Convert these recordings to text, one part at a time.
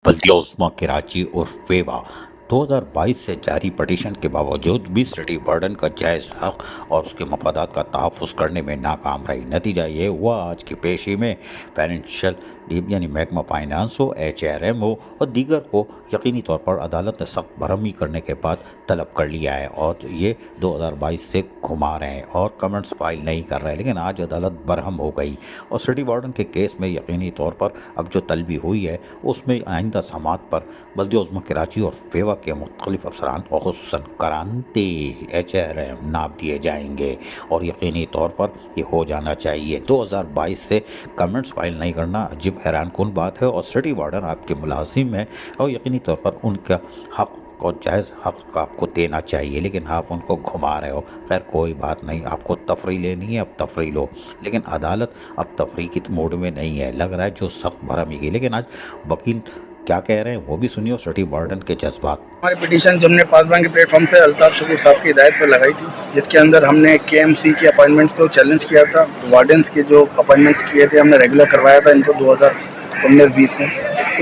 बल्दिया उस्मा कराची और फेवा 2022 से जारी पटिशन के बावजूद भी सिटी वार्डन का जायज़ हक और उसके मफादात का तहफ़्फ़ुज़ करने में नाकाम रही। नतीजा ये हुआ आज की पेशी में फाइनेंशियल यानी महकमा फाइनेंस हो, HRM हो और दीगर को यकीनी तौर पर अदालत ने सख्त बरहमी करने के बाद तलब कर लिया है और ये 2022 से घुमा रहे हैं और कमेंट्स फाइल नहीं कर रहे हैं। लेकिन आज अदालत बरहम हो गई और सिटी वार्डन के केस में यकीनी तौर पर अब जो तलबी हुई है उसमें आइंदा समात पर बल्दिया उज़्मा कराची और फेवा के मुख्तलिफ अफसरान और खुसूसन करांती HRM नाप दिए जाएंगे और यकीनी तौर पर ये हो जाना चाहिए। 2022 से कमेंट्स फाइल नहीं करना अजीब हैरान कुन बात है और सिटी वार्डन आपके मुलाजिम है और यकीनी तौर पर उनका हक को जायज़ हक आपको देना चाहिए, लेकिन आप उनको घुमा रहे हो। खैर कोई बात नहीं, आपको तफरी लेनी है अब तफरी लो, लेकिन अदालत अब तफरी की मोड में नहीं है। लग रहा है जो सख्त भरमी की। लेकिन आज वकील क्या कह रहे हैं वो भी सुनिए, सिटी वार्डन के जज्बात। हमारी पिटीशन जो हमने पासबान के प्लेटफॉर्म से अल्ताफ शकूर साहब की हिदायत पर लगाई थी, जिसके अंदर हमने KMC के अपॉइंटमेंट्स को चैलेंज किया था। वार्डन्स के जो अपॉइंटमेंट्स किए थे हमने रेगुलर करवाया था इनको 2019-20 में,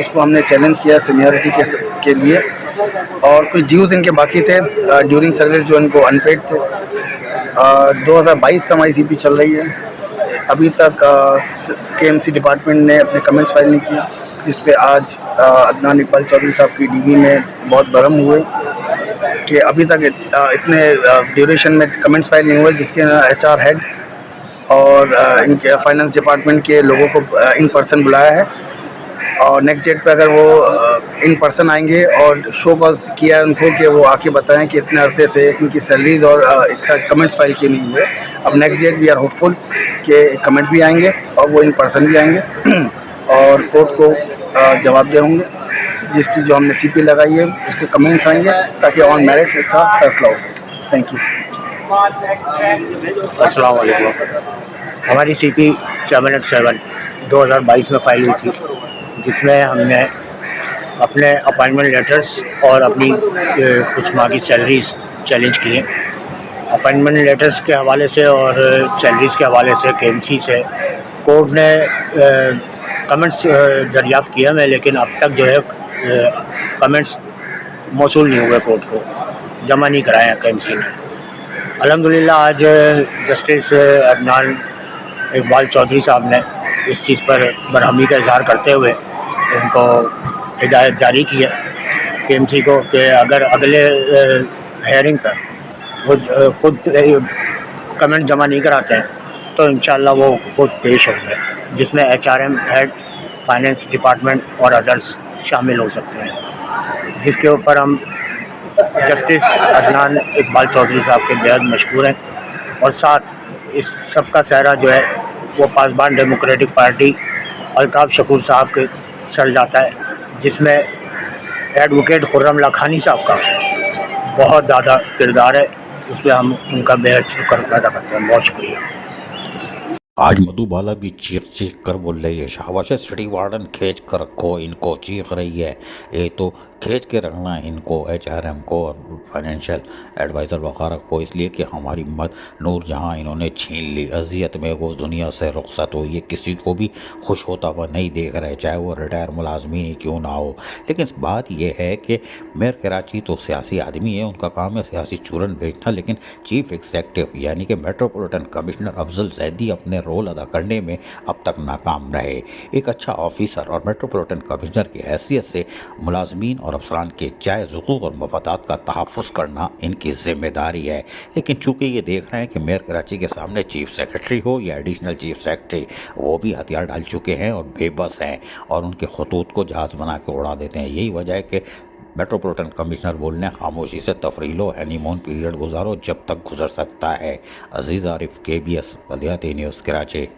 उसको हमने चैलेंज किया सीनियरिटी के लिए। और कुछ ड्यूज़ इनके बाकी थे ड्यूरिंग सर्विस जो इनको अनपेड थे। 2022 से हमारी CP चल रही है, अभी तक KMC डिपार्टमेंट ने अपने कमेंट्स फाइल नहीं किए, जिस पे आज अदनान इकबाल चौधरी साहब की DB में बहुत बरहम हुए कि अभी तक इतने ड्यूरेशन में कमेंट्स फाइल नहीं हुए, जिसके HR हेड और इनके फाइनेंस डिपार्टमेंट के लोगों को इन पर्सन बुलाया है और नेक्स्ट डेट पे अगर वो इन पर्सन आएंगे और शो कॉज किया है उनको कि वो आके बताएं कि इतने अरसे से इनकी सैलरीज और इसका कमेंट्स फाइल क्यों नहीं हुए। अब next date we are hopeful कि कमेंट भी आएंगे और वो इन पर्सन भी आएंगे और कोर्ट को जवाब दे होंगे, जिसकी जो हमने CP लगाई है उसके कमेंट्स आएंगे ताकि ऑन मेरिट्स इसका फैसला हो। Thank you. अस्सलाम वालेकुम। हमारी CP 787 2022 में फाइल हुई थी, जिसमें हमने अपने अपॉइंटमेंट लेटर्स और अपनी कुछ माह की सैलरीज चैलेंज किए। अपॉइंटमेंट लेटर्स के हवाले से और सैलरीज़ के हवाले से KMC से कोर्ट ने कमेंट्स दरियाफ़्त किया है, लेकिन अब तक जो है कमेंट्स मौसूल नहीं हुए, कोर्ट को जमा नहीं कराए हैं KMC ने। अल्हम्दुलिल्लाह आज जस्टिस अदनान इकबाल चौधरी साहब ने इस चीज़ पर बरहमी का इजहार करते हुए उनको हिदायत जारी की है KMC को कि अगर अगले हेयरिंग पर वो खुद कमेंट जमा नहीं कराते हैं तो इंशाअल्लाह वो खुद पेश होंगे, जिसमें HRM हेड, फाइनेंस डिपार्टमेंट और अदर्स शामिल हो सकते हैं, जिसके ऊपर हम जस्टिस अदनान इकबाल चौधरी साहब के बेहद मशकूर हैं। और साथ इस सब का सहरा जो है वो पासबान डेमोक्रेटिक पार्टी अल्ताफ शकूर साहब के सर जाता है, जिसमें एडवोकेट खुर्रम लाखानी साहब का बहुत ज़्यादा किरदार है। उस पर हम उनका बेहद शुक्र अदा करते हैं। बहुत शुक्रिया। आज मधुबाला भी चीख चीख कर बोल रही है, शाबाश है सिटी वार्डन, खींच कर रखो इनको, चीख रही है। ये तो खींच के रखना है इनको, HRM को और फाइनेंशियल एडवाइज़र वगैरह को, इसलिए कि हमारी मत नूर जहाँ इन्होंने छीन ली, अजियत में वो दुनिया से रुखसत हो, ये किसी को भी खुश होता हुआ नहीं देख रहे, चाहे वो रिटायर मुलाजमीन ही क्यों ना हो। लेकिन बात यह है कि मेयर कराची तो सियासी आदमी है, उनका काम है सियासी चूरन बेचना, लेकिन चीफ एग्जीक्यूटिव यानी कि मेट्रोपॉलिटन कमिश्नर अफजल जैदी अपने रोल अदा करने में अब तक नाकाम रहे। एक अच्छा ऑफिसर और मेट्रोपॉलिटन कमिश्नर की हैसियत से मुलाजमीन और अफसरान के जायज़ हुकूक और मफादात का तहफ़्फ़ुज़ करना इनकी ज़िम्मेदारी है। लेकिन चूँकि ये देख रहे हैं कि मेयर कराची के सामने चीफ सेक्रेटरी हो या एडिशनल चीफ सेक्रेटरी, वो भी हथियार डाल चुके हैं और बेबस हैं और उनके खतूत को जहाज़ बना के उड़ा देते हैं। यही वजह है कि मेट्रोपॉलिटन कमिश्नर बोलने खामोशी से तफरी लो, हनीमून पीरियड गुजारो जब तक गुजर सकता है। अजीज़ आरिफ, KBS बल्दिया न्यूज़ कराची।